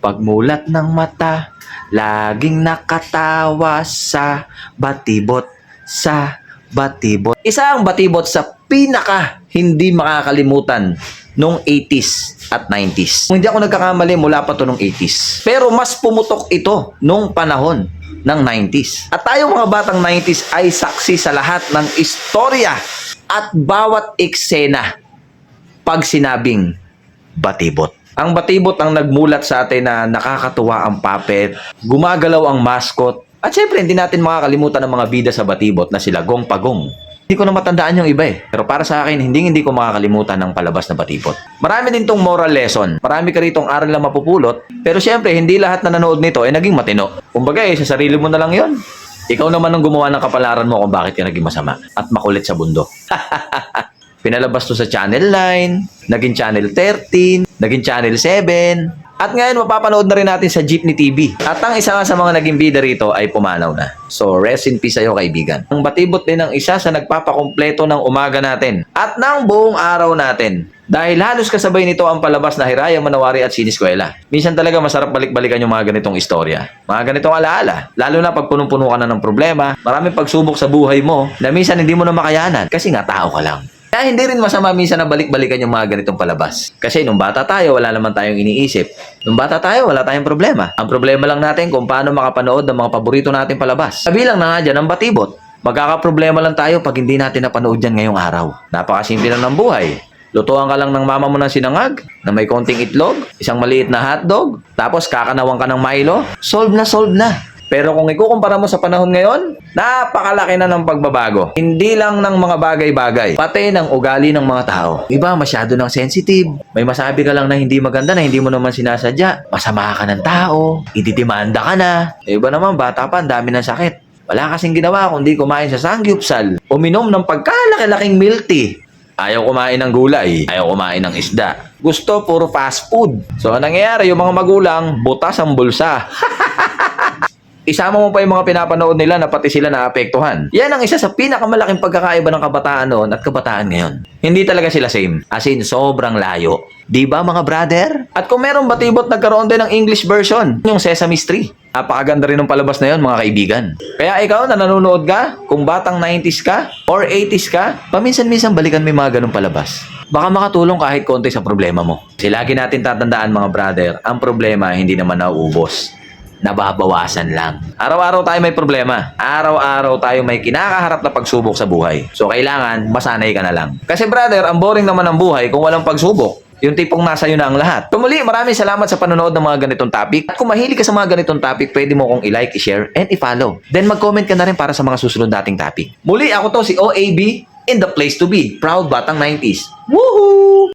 Pagmulat ng mata, laging nakatawa sa batibot, sa batibot. Isa ang batibot sa pinaka hindi makakalimutan nung 80s at 90s. Kung hindi ako nagkakamali, mula pa to nung 80s. Pero mas pumutok ito nung panahon ng 90s. At tayo mga batang 90s ay saksi sa lahat ng istorya at bawat eksena pag sinabing batibot. Ang batibot ang nagmulat sa atin na nakakatuwa ang puppet, gumagalaw ang mascot, at syempre hindi natin makakalimutan ang mga bida sa batibot na sila Gong Pagong. Hindi ko na matandaan yung iba eh. Pero para sa akin, hindi ko makakalimutan ng palabas na batibot. Marami din tong moral lesson. Marami ka ritong aral na mapupulot. Pero syempre, hindi lahat na nanood nito ay naging matino. Kumbaga sa sarili mo na lang yon. Ikaw naman ang gumawa ng kapalaran mo kung bakit ka naging masama at makulit sa bundo. Pinalabas to sa Channel 9, naging Channel 13, naging Channel 7, at ngayon mapapanood na rin natin sa Jeepney TV. At ang isa nga sa mga naging bida rito ay pumanaw na. So rest in peace sa'yo kaibigan. Ang batibot din ang isa sa nagpapakumpleto ng umaga natin at ng buong araw natin. Dahil halos kasabay nito ang palabas na Hiraya, Manawari at Siniskwela. Minsan talaga masarap balik-balikan yung mga ganitong istorya. Mga ganitong alaala. Lalo na pag punong-puno ka na ng problema, maraming pagsubok sa buhay mo na minsan hindi mo na makayanan kasi nga tao ka lang. Kaya hindi rin masama minsan na balik-balikan yung mga ganitong palabas. Kasi nung bata tayo, wala naman tayong iniisip. Nung bata tayo, wala tayong problema. Ang problema lang natin kung paano makapanood ng mga paborito nating palabas. Kabilang na nga dyan ang batibot. Magkakaproblema lang tayo pag hindi natin napanood yan ngayong araw. Napakasimple lang ng buhay. Lutuan ka lang ng mama mo ng sinangag na may konting itlog, isang maliit na hotdog, tapos kakanawan ka ng Milo, solve na solve na. Pero kung ikukumpara mo sa panahon ngayon, napakalaki na ng pagbabago. Hindi lang ng mga bagay-bagay, pati ng ugali ng mga tao. Iba masyado ng sensitive. May masabi ka lang na hindi maganda na hindi mo naman sinasadya. Masama ka ng tao, ididimanda ka na. Iba naman, bata pa, ang dami ng sakit. Wala kasing ginawa kundi kumain sa sangyupsal, uminom ng pagkalaki-laking milk tea. Ayaw kumain ng gulay, ayaw kumain ng isda. Gusto puro fast food. So, anong nangyayari? Yung mga magulang, butas ang bulsa. Isama mo pa yung mga pinapanood nila na pati sila naapektuhan. Yan ang isa sa pinakamalaking pagkakaiba ng kabataan noon at kabataan ngayon. Hindi talaga sila same. As in, sobrang layo. Di ba mga brother? At kung merong batibot, nagkaroon din ng English version. Yung Sesame Street. Napakaganda rin ng palabas na yun, mga kaibigan. Kaya ikaw na nanonood ka, kung batang 90s ka or 80s ka, paminsan-minsan balikan mo yung mga ganong palabas. Baka makatulong kahit konti sa problema mo. Kasi lagi natin tatandaan mga brother, ang problema hindi naman nauubos. Nababawasan lang. Araw-araw tayo may problema. Araw-araw tayo may kinakaharap na pagsubok sa buhay. So, kailangan masanay ka na lang. Kasi brother, ang boring naman ng buhay kung walang pagsubok. Yung tipong nasa iyo na ang lahat. Tumuli, maraming salamat sa panonood ng mga ganitong topic. At kung mahilig ka sa mga ganitong topic, pwede mo kong i-like, i-share, and i-follow. Then mag-comment ka na rin para sa mga susunod nating topic. Muli, ako to si OAB in the place to be. Proud Batang 90s. Woohoo!